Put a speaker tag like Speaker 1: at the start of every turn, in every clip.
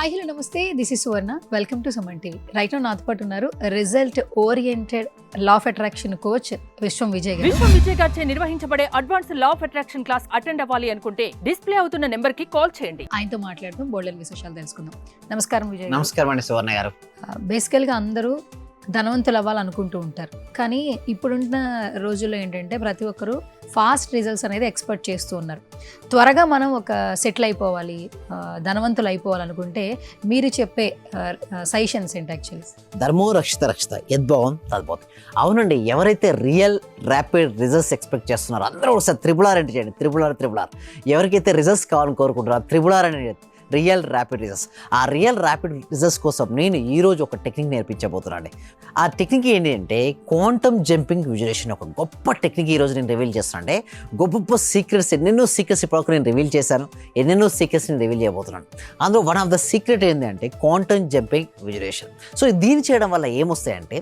Speaker 1: Hi hello నమస్తే, this is Suvarna. Welcome to Suman TV. Right now నాతో పాటు ఉన్నారు result oriented law of attraction coach విశ్వం విజయ్ గారు.
Speaker 2: విశ్వం విజయ్ గారిచే నిర్వహించబడే advance law of attraction class attend అవ్వాలి అనుకుంటే డిస్ప్లే అవుతున్న నెంబర్ కి కాల్ చేయండి.
Speaker 1: ఆయనతో మాట్లాడుతూ బోల్డెన్ విశేషాలు తెలుసుకుందాం. నమస్కారం విజయ్.
Speaker 3: నమస్కారం అండి సువర్ణ గారు.
Speaker 1: బేసికల్గా అందరూ ధనవంతులు అవ్వాలనుకుంటూ ఉంటారు, కానీ ఇప్పుడున్న రోజుల్లో ఏంటంటే ప్రతి ఒక్కరూ ఫాస్ట్ రిజల్ట్స్ అనేది ఎక్స్పెక్ట్ చేస్తూ ఉన్నారు. త్వరగా మనం ఒక సెటిల్ అయిపోవాలి, ధనవంతులు అయిపోవాలనుకుంటే మీరు చెప్పే సజెషన్స్ ఏంటి? యాక్చువల్లీ
Speaker 3: ధర్మో రక్షిత రక్షిత యద్భావం తద్భవతి. అవునండి, ఎవరైతే రియల్ ర్యాపిడ్ రిజల్ట్స్ ఎక్స్పెక్ట్ చేస్తున్నారో అందరూ ఒకసారి త్రిబుల్ అంటే చేయండి. Triple R. ఎవరికైతే రిజల్ట్స్ కావాలని కోరుకుంటారో త్రిబుల్ ఆర్ అని రియల్ ర్యాపిడ్ రిజల్ట్స్. ఆ రియల్ ర్యాపిడ్ రిజల్ట్స్ కోసం నేను ఈరోజు ఒక టెక్నిక్ నేర్పించబోతున్నాను అండి. ఆ టెక్నిక్ ఏంటి అంటే క్వాంటమ్ జంపింగ్ విజువలైజేషన్. ఒక గొప్ప టెక్నిక్ ఈరోజు నేను రివీల్ చేస్తాను. అంటే గొప్ప సీక్రెట్స్, ఎన్నెన్నో సీక్రెట్స్ ఇప్పటివరకు నేను రివీల్ చేశాను, ఎన్నెన్నో సీక్రెట్స్ నేను రివీల్ చేయబోతున్నాను. అందులో వన్ ఆఫ్ ద సీక్రెట్ ఏంటి అంటే క్వాంటమ్ జంపింగ్ విజువలైజేషన్. సో దీన్ని చేయడం వల్ల ఏమొస్తాయంటే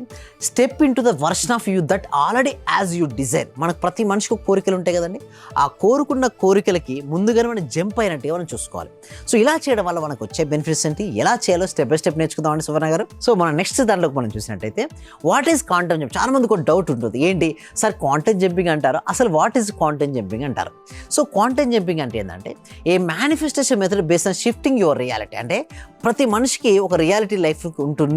Speaker 3: step into the version of you that already as you desire. మనకు ప్రతి మనిషికి కోరికలు ఉంటాయి కదండి. ఆ కోరుకున్న కోరికలకి ముందుగానే మనం జంప్ అయినట్టుగా మనం చూసుకోవాలి. సో ఇలా చేయడం వల్ల మనకు వచ్చే బెనిఫిట్స్ ఏంటి, ఎలా చేయాలో స్టెప్ బై స్టెప్ నేర్చుకుందామండి సువర్ణ గారు. సో మన నెక్స్ట్ దాంట్లోకి మనం చూసినట్టయితే వాట్ ఈస్ క్వాంటమ్ జంప్. చాలా మందికి ఒక డౌట్ ఉంటుంది, ఏంటి సార్ క్వాంటమ్ జంపింగ్ అంటారు, అసలు వాట్ ఈస్ క్వాంటమ్ జంపింగ్ అంటారు. సో క్వాంటమ్ జంపింగ్ అంటే ఏంటంటే a manifestation method based on shifting your reality. అంటే ప్రతి మనిషికి ఒక రియాలిటీ లైఫ్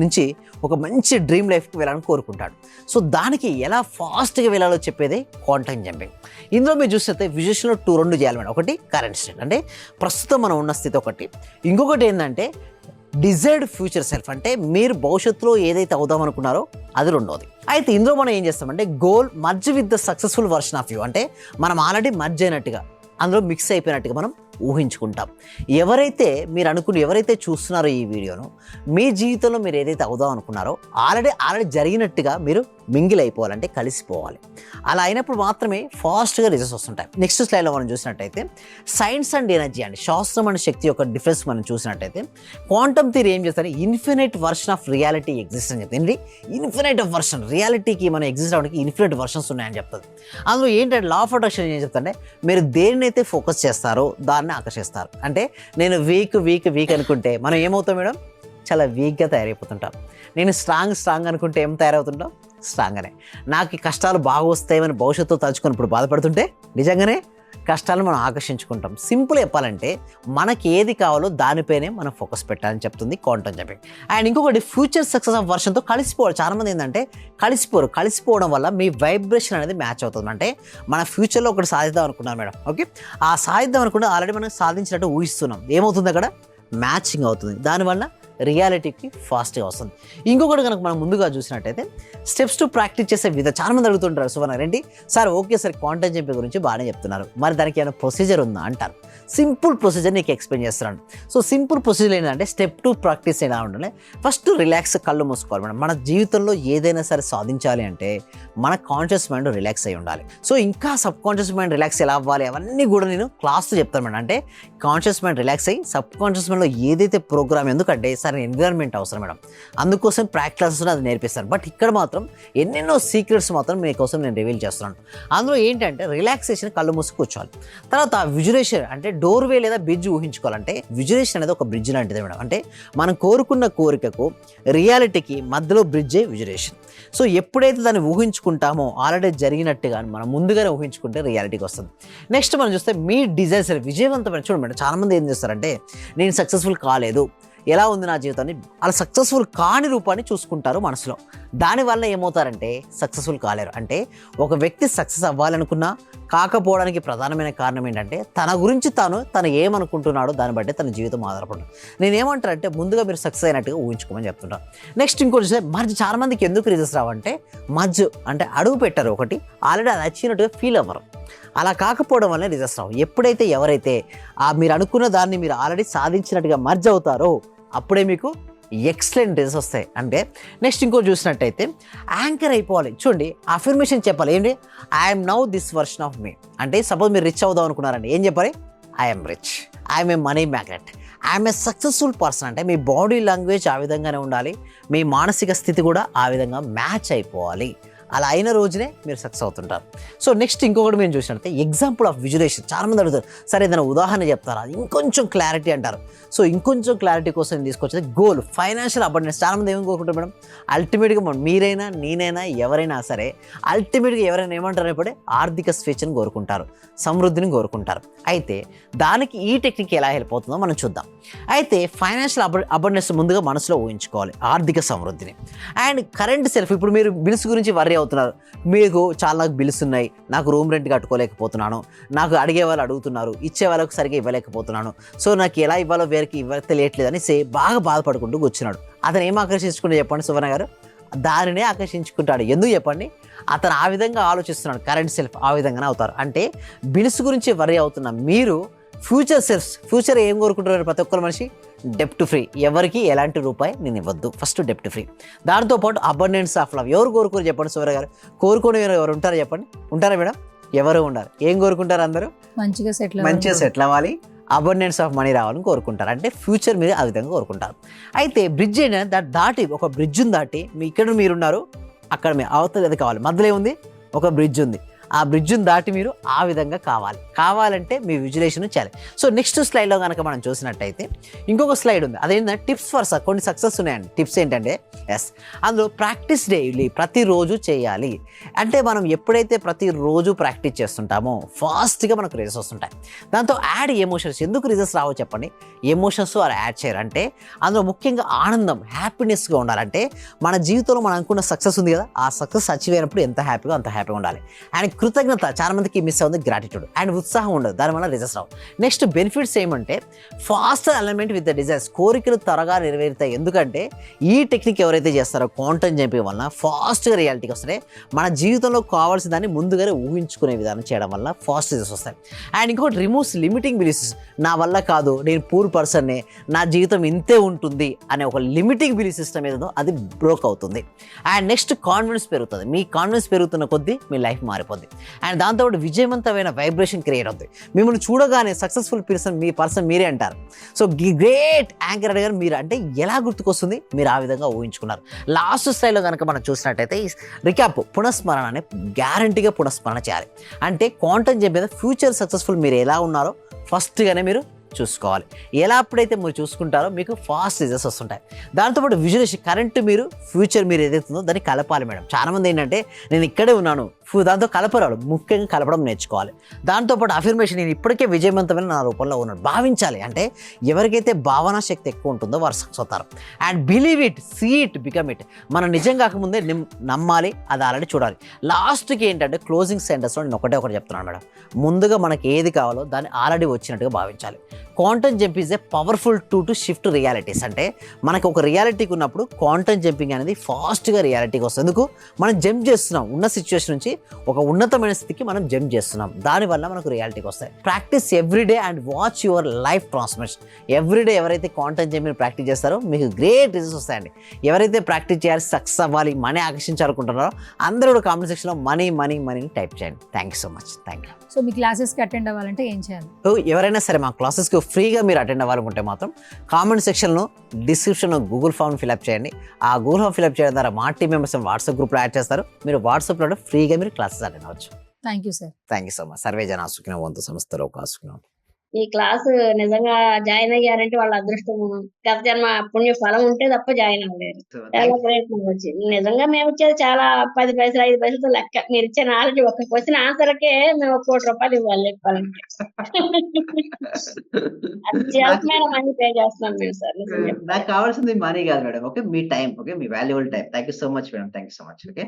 Speaker 3: నుంచి ఒక మంచి డ్రీమ్ లైఫ్కి వెళ్ళాలని కోరుకుంటాడు. సో దానికి ఎలా ఫాస్ట్గా వెళ్ళాలో చెప్పేదే క్వాంటమ్ జంపింగ్. ఇందులో మీరు చూస్తే విజువల్స్లో రెండు చేయాలి మేడం. ఒకటి కరెంట్ స్టేట్, అంటే ప్రస్తుతం మనం ఉన్న స్థితి ఒకటి. ఇంకొకటి ఏంటంటే డిజైర్డ్ ఫ్యూచర్ సెల్ఫ్, అంటే మీరు భవిష్యత్తులో ఏదైతే అవుదాం అనుకున్నారో అది రెండోది. అయితే ఇందులో మనం ఏం చేస్తామంటే goal merge with the successful version of you. అంటే మనం ఆల్రెడీ మర్జ్ అయినట్టుగా, అందులో మిక్స్ అయిపోయినట్టుగా మనం ఊహించుకుంటాం. ఎవరైతే చూస్తున్నారో ఈ వీడియోను, మీ జీవితంలో మీరు ఏదైతే అవుదాం అనుకున్నారో ఆల్రెడీ జరిగినట్టుగా మీరు మింగిల్ అయిపోవాలంటే కలిసిపోవాలి. అలా అయినప్పుడు మాత్రమే ఫాస్ట్గా రిజల్ట్స్ వస్తుంటాయి. నెక్స్ట్ స్లైడ్లో మనం చూసినట్టయితే సైన్స్ అండ్ ఎనర్జీ అండి, శాస్త్రం అండ్ శక్తి యొక్క డిఫరెన్స్ మనం చూసినట్టయితే క్వాంటమ్ థియరీ ఏం చేస్తారు, infinite version of reality exist అని చెప్తుంది. ఇన్ఫినైట్ ఆఫ్ వర్షన్, రియాలిటీకి మనం ఎగ్జిస్ట్ అవ్వడానికి ఇన్ఫినైట్ వర్షన్స్ ఉన్నాయని చెప్తుంది. అందులో ఏంటంటే లా ఆఫ్ అట్రాక్షన్ ఏం చెప్తారంటే మీరు దేన్నైతే ఫోకస్ చేస్తారో దాన్ని ఆకర్షిస్తారు. అంటే నేను వీక్ అనుకుంటే మనం ఏమవుతాం మేడం, చాలా వీక్గా తయారైపోతుంటాం. నేను స్ట్రాంగ్ అనుకుంటే ఏం తయారవుతుంటాం, స్ట్రాంగ్గానే. నాకు ఈ కష్టాలు బాగా వస్తాయని భవిష్యత్తులో తలుచుకొని ఇప్పుడు బాధపడుతుంటే నిజంగానే కష్టాలను మనం ఆకర్షించుకుంటాం. సింపుల్ చెప్పాలంటే మనకి ఏది కావాలో దానిపైనే మనం ఫోకస్ పెట్టాలని చెప్తుంది క్వాంటమ్ జంపింగ్. అండ్ ఇంకొకటి ఫ్యూచర్ సక్సెస్ ఆఫ్ వర్షన్తో కలిసిపోవాలి. చాలామంది ఏంటంటే కలిసిపోవడం వల్ల మీ వైబ్రేషన్ అనేది మ్యాచ్ అవుతుంది. అంటే మన ఫ్యూచర్లో ఒకటి సాధిద్దాం అనుకున్నాం మేడం, ఓకే, ఆ సాధిద్దాం అనుకుంటే ఆల్రెడీ మనం సాధించినట్టు ఊహిస్తున్నాం. ఏమవుతుంది అక్కడ మ్యాచింగ్ అవుతుంది, దానివల్ల రియాలిటీకి ఫాస్ట్గా వస్తుంది. ఇంకొకటి కనుక మనం ముందుగా చూసినట్టయితే స్టెప్స్ టు ప్రాక్టీస్ చేసే విధానం. చాలామంది అడుగుతుంటారు సువర్ణ ఏంటి sir, okay sir quantum jumping గురించి బాగానే చెప్తున్నారు, మరి దానికి ఏమైనా ప్రొసీజర్ ఉందా అంటారు. సింపుల్ ప్రొసీజర్ నీకు ఎక్స్ప్లెయిన్ చేస్తున్నాను. సో సింపుల్ ప్రొసీజర్ ఏంటంటే స్టెప్ టు ప్రాక్టీస్ ఎలా ఉండాలి. ఫస్ట్ రిలాక్స్, కళ్ళు మూసుకోవాలి మేడం. మన జీవితంలో ఏదైనా సరే సాధించాలి అంటే మన కాన్షియస్ మైండ్ రిలాక్స్ అయి ఉండాలి. సో ఇంకా సబ్ కాన్షియస్ మైండ్ రిలాక్స్ ఎలా అవ్వాలి అవన్నీ కూడా నేను క్లాస్లో చెప్తాను మేడం. అంటే కాన్షియస్ మైండ్ రిలాక్స్ అయ్యి సబ్ కాన్షియస్ మైండ్లో ఏదైతే ప్రోగ్రామ్, ఎందుకంటే సరే ఎన్విరాన్మెంట్ అవసరం మేడం, అందుకోసం ప్రాక్టీస్ క్లాసెస్ అది నేర్పిస్తాను. బట్ ఇక్కడ మాత్రం ఎన్నెన్నో సీక్రెట్స్ మాత్రం మీకోసం నేను రివీల్ చేస్తున్నాను. అందులో ఏంటంటే రిలాక్సేషన్, కళ్ళు మూసి కూర్చోవాలి. తర్వాత విజువలైజేషన్ అంటే డోర్వే లేదా బ్రిడ్జ్ ఊహించుకోవాలంటే విజువలైజేషన్ అనేది ఒక బ్రిడ్జ్ లాంటిది మేడం. అంటే మనం కోరుకున్న కోరికకు రియాలిటీకి మధ్యలో బ్రిడ్జే విజువలైజేషన్. సో ఎప్పుడైతే దాన్ని ఊహించుకుంటామో ఆల్రెడీ జరిగినట్టుగా మనం ముందుగానే ఊహించుకుంటే రియాలిటీకి వస్తుంది. నెక్స్ట్ మనం చూస్తే మీ డిజైర్స్ విజయవంతమైన చూడండి. చాలామంది ఏం చేస్తారంటే నేను సక్సెస్ఫుల్ కాలేదు, ఎలా ఉంది నా జీవితాన్ని, అలా సక్సెస్ఫుల్ కాని రూపాన్ని చూసుకుంటారు మనసులో. దానివల్ల ఏమవుతారంటే సక్సెస్ఫుల్ కాలేరు. అంటే ఒక వ్యక్తి సక్సెస్ అవ్వాలనుకున్నా కాకపోవడానికి ప్రధానమైన కారణం ఏంటంటే తన గురించి తను ఏమనుకుంటున్నాడో దాన్ని బట్టి తన జీవితం ఆధారపడదు. నేనేమంటారంటే ముందుగా మీరు సక్సెస్ అయినట్టుగా ఊహించుకోమని చెప్తుంటాను. నెక్స్ట్ ఇంకోటి మర్జ్. చాలా మందికి ఎందుకు రిజల్ట్స్ రావంటే మర్జ్ అంటే అడుగు పెట్టారు ఒకటి, ఆల్రెడీ అది వచ్చినట్టుగా ఫీల్ అవ్వరు. అలా కాకపోవడం వల్ల రిజల్ట్స్ రావు. ఎవరైతే మీరు అనుకున్న దాన్ని మీరు ఆల్రెడీ సాధించినట్టుగా మర్జ్ అవుతారో అప్పుడే మీకు ఎక్సలెంట్ రిజల్ట్స్ వస్తాయి. అంటే నెక్స్ట్ ఇంకోటి చూసినట్టయితే యాంకర్ అయిపోవాలి. చూడండి, అఫర్మేషన్ చెప్పాలి. ఏంటి, I'm now this version of me. అంటే సపోజ్ మీరు రిచ్ అవుదాం అనుకున్నారండి, ఏం చెప్పాలి, I'm rich, I'm a money magnet, I'm a successful person. అంటే మీ బాడీ లాంగ్వేజ్ ఆ విధంగానే ఉండాలి, మీ మానసిక స్థితి కూడా ఆ విధంగా మ్యాచ్ అయిపోవాలి. అలా అయిన రోజునే మీరు సక్సెస్ అవుతుంటారు. సో నెక్స్ట్ ఇంకొకటి మేము చూసినట్టే ఎగ్జాంపుల్ ఆఫ్ విజువలైజేషన్. చాలామంది అడుగుతారు, సరే ఏదైనా ఉదాహరణ చెప్తారా, ఇంకొంచెం క్లారిటీ అంటారు. సో ఇంకొంచెం క్లారిటీ కోసం తీసుకొచ్చేది గోల్, ఫైనాన్షియల్ అబండెన్స్. చాలామంది ఏమని కోరుకుంటారు మేడం, అల్టిమేట్గా మీరైనా నేనైనా ఎవరైనా సరే అల్టిమేట్గా ఎవరైనా ఏమంటారు అనేప్పుడే ఆర్థిక స్వేచ్ఛను కోరుకుంటారు, సమృద్ధిని కోరుకుంటారు. అయితే దానికి ఈ టెక్నిక్ ఎలా హెల్ప్ అవుతుందో మనం చూద్దాం. అయితే ఫైనాన్షియల్ అబండెన్స్ ముందుగా మనసులో ఊహించుకోవాలి, ఆర్థిక సమృద్ధిని. అండ్ కరెంట్ సెల్ఫ్, ఇప్పుడు మీరు బిల్స్ గురించి వర్రీ అవుతున్నారు, మీకు చాలా బిల్స్ ఉన్నాయి, నాకు రూమ్ రెంట్ కట్టుకోలేకపోతున్నాను, నాకు అడిగే వాళ్ళు అడుగుతున్నారు, ఇచ్చే వాళ్ళకు సరిగ్గా ఇవ్వలేకపోతున్నాను, సో నాకు ఎలా ఇవ్వాలో వేరికి తెలియట్లేదు అని బాగా బాధపడుకుంటూ కూర్చున్నాడు. అతను ఏం ఆకర్షించుకుంటే చెప్పండి సువర్ణ గారు, దానినే ఆకర్షించుకుంటాడు. ఎందుకు చెప్పండి, అతను ఆ విధంగా ఆలోచిస్తున్నాడు, కరెంట్ సెల్ఫ్ ఆ విధంగానే అవుతారు. అంటే బిల్స్ గురించి వర్రీ అవుతున్న మీరు ఫ్యూచర్ సెల్ఫ్స్, ఫ్యూచర్ ఏం కోరుకుంటున్నారు ప్రతి ఒక్కరు మనిషి, డెప్ట్ ఫ్రీ, ఎవరికి ఎలాంటి రూపాయి నేను ఇవ్వద్దు, ఫస్ట్ డెప్ట్ ఫ్రీ. దాంతోపాటు అబండెన్స్ ఆఫ్ లవ్. ఎవరు కోరుకోరు చెప్పండి సువర్ణ గారు, కోరుకునే ఎవరు ఉంటారా చెప్పండి, ఉంటారా మేడం? ఎవరు ఉండరు. ఏం కోరుకుంటారు అందరూ?
Speaker 1: మంచిగా
Speaker 3: సెటిల్ అవ్వాలి, అబండెన్స్ ఆఫ్ మనీ రావాలని కోరుకుంటారు. అంటే ఫ్యూచర్ మీద ఆ విధంగా కోరుకుంటారు. అయితే బ్రిడ్జ్ ఏంటంటే దాటి, ఒక బ్రిడ్జ్ని దాటి ఇక్కడ మీరున్నారు, అక్కడ మీ అవతల అది కావాలి, మధ్యలో ఉంది ఒక బ్రిడ్జ్ ఉంది, ఆ బ్రిడ్జ్ని దాటి మీరు ఆ విధంగా కావాలంటే మీ విజువలైజేషన్ చేయాలి. సో నెక్స్ట్ స్లైడ్లో కనుక మనం చూసినట్టయితే ఇంకొక స్లైడ్ ఉంది, అదేంటంటే టిప్స్ ఫర్ కొన్ని సక్సెస్ ఉన్నాయండి. టిప్స్ ఏంటంటే అందులో ప్రాక్టీస్ డైలీ, ప్రతిరోజు చేయాలి. అంటే మనం ఎప్పుడైతే ప్రతిరోజు ప్రాక్టీస్ చేస్తుంటామో ఫాస్ట్గా మనకు రిజల్ట్స్ వస్తుంటాయి. దాంతో యాడ్ ఎమోషన్స్. ఎందుకు రిజల్ట్స్ రావో చెప్పండి, ఎమోషన్స్ అలా యాడ్ చేయరు. అంటే అందులో ముఖ్యంగా ఆనందం, హ్యాపీనెస్గా ఉండాలంటే మన జీవితంలో మనం అనుకున్న సక్సెస్ ఉంది కదా, ఆ సక్సెస్ అచీవ్ అయినప్పుడు ఎంత హ్యాపీగా అంత హ్యాపీగా ఉండాలి. అండ్ కృతజ్ఞత, చాలా మందికి మిస్ అవుతుంది గ్రాటిట్యూడ్. అండ్ ఉత్సాహం ఉండదు, దానివల్ల రిజల్ట్స్ రావు. నెక్స్ట్ బెనిఫిట్స్ ఏమంటే fast alignment with the desires, కోరికలు త్వరగా నెరవేరుతాయి. ఎందుకంటే ఈ టెక్నిక్ ఎవరైతే చేస్తారో క్వాంటమ్ జంపింగ్ వల్ల ఫాస్ట్గా రియాలిటీకి వస్తాయి. మన జీవితంలో కావాల్సిన దాన్ని ముందుగానే ఊహించుకునే విధానం చేయడం వల్ల ఫాస్ట్ రిజల్ట్స్ వస్తాయి. అండ్ ఇంకోటి రిమూవ్స్ లిమిటింగ్ బిలీఫ్స్. నా వల్ల కాదు, నేను పూర్ పర్సన్నే, నా జీవితం ఇంతే ఉంటుంది అనే ఒక లిమిటింగ్ బిలీఫ్ సిస్టమ్ ఏదో అది బ్రోక్ అవుతుంది. అండ్ నెక్స్ట్ కాన్ఫిడెన్స్ పెరుగుతుంది. మీ కాన్ఫిడెన్స్ పెరుగుతున్న కొద్దీ మీ లైఫ్ మారిపోద్ది. అండ్ దాంతోపాటు విజయవంతమైన వైబ్రేషన్ క్రియేట్ అవుతుంది. మిమ్మల్ని చూడగానే సక్సెస్ఫుల్ పర్సన్ మీరే అంటారు. సో గ్రేట్ యాంకర్ అడిగారు మీరు అంటే ఎలా గుర్తుకొస్తుంది, మీరు ఆ విధంగా ఊహించుకున్నారు. లాస్ట్ స్టైల్లో కనుక మనం చూసినట్టయితే రికాప్, పునఃస్మరణ అనే గ్యారంటీగా పునఃస్మరణ చేయాలి. అంటే క్వాంటమ్ చెప్పేది ఫ్యూచర్ సక్సెస్ఫుల్ మీరు ఎలా ఉన్నారో ఫస్ట్గానే మీరు చూసుకోవాలి. ఎలా అప్పుడైతే మీరు చూసుకుంటారో మీకు ఫాస్ట్ రిజల్ట్స్ వస్తుంటాయి. దాంతోపాటు విజువలైజేషన్, కరెంట్ మీరు ఫ్యూచర్ మీరు ఏదైతుందో దాన్ని కలపాలి మేడం. చాలామంది ఏంటంటే నేను ఇక్కడే ఉన్నాను, దాంతో కలపరాడు, ముఖ్యంగా కలపడం నేర్చుకోవాలి. దాంతోపాటు అఫర్మేషన్, నేను ఇప్పటికే విజయవంతమైన నా రూపంలో ఉన్నాడు, భావించాలి. అంటే ఎవరికైతే భావనా శక్తి ఎక్కువ ఉంటుందో వారు సక్సెస్ అవుతారు. And believe it, see it, become it. మనం నిజం కాకముందే నమ్మాలి, అది ఆల్రెడీ చూడాలి. లాస్ట్కి ఏంటంటే క్లోజింగ్ సెంటెన్స్లో నేను ఒకటి చెప్తున్నాను మేడం, ముందుగా మనకి ఏది కావాలో దాన్ని ఆల్రెడీ వచ్చినట్టుగా భావించాలి. Quantum jump is a powerful two to shift realities. అంటే మనకు ఒక రియాలిటీకి ఉన్నప్పుడు క్వాంటమ్ జంపింగ్ అనేది ఫాస్ట్గా రియాలిటీకి వస్తుంది. ఎందుకు, మనం జంప్ చేస్తున్నాం, ఉన్న సిచ్యువేషన్ నుంచి ఒక ఉన్నతమైన స్థితికి మనం జంప్ చేస్తున్నాం, దానివల్ల మనకు రియాలిటీకి వస్తాయి. Practice everyday and watch your life transformation. Everyday ఎవరైతే క్వాంటమ్ జంపింగ్ ప్రాక్టీస్ చేస్తారో మీకు గ్రేట్ రిజల్ట్స్ వస్తాయండి. ఎవరైతే ప్రాక్టీస్ చేయాలి, సక్సెస్ అవ్వాలి, మనీ ఆకర్షించాలనుకుంటున్నారో అందరూ కూడా కామెంట్ సెక్షన్లో మనీని టైప్ చేయండి. Thank you so much. Thank you.
Speaker 1: So మీ క్లాసెస్కి అటెండ్ అవ్వాలంటే ఏం చేయాలి?
Speaker 3: సో ఎవరైనా సరే మా క్లాసెస్కి ఫ్రీగా మీరు అటెండ్ అవ్వాలనుకుంటే మాత్రం కామెంట్ సెక్షన్లో డిస్క్రిప్షన్లో గూగుల్ ఫామ్ ఫిల్అప్ చేయండి. ఆ గూగుల్ ఫామ్ ఫిల్అప్ చేయడం ద్వారా మా టీం మెంబర్స్ వాట్సాప్ గ్రూప్లో యాడ్ చేస్తారు. మీరు వాట్సాప్లో ఫ్రీగా మీరు క్లాసెస్ అటెండ్ అవ్వచ్చు.
Speaker 1: Thank you sir.
Speaker 3: Thank you so much. Survey జన సుఖినో భవంతు, సంస్థలో కాసుకున్నాం.
Speaker 4: ఈ క్లాస్ నిజంగా జాయిన్ అయ్యారంటే వాళ్ళ అదృష్టం, గత జన్మ పుణ్య ఫలం ఉంటే తప్ప జాయిన్ అవ్వలేరు. చాలా ప్రయత్నం వచ్చింది. నిజంగా మేము ఇచ్చేది చాలా 10 పైసలు 5 పైసలతో లెక్క. మీరు ఇచ్చే నాలెడ్జ్ ఒక క్వశ్చన్ ఆన్సర్కే మేము ₹1 కోటి ఇవ్వాలి చెప్పాలంటే. అత్యవసరమైన మనీ పే చేస్తున్నాం మేము సార్.
Speaker 3: నాకు కావాల్సింది మనీ కాదు madam, okay, me time, okay, me valuable time. Thank you so much madam. Thank you so much. Okay.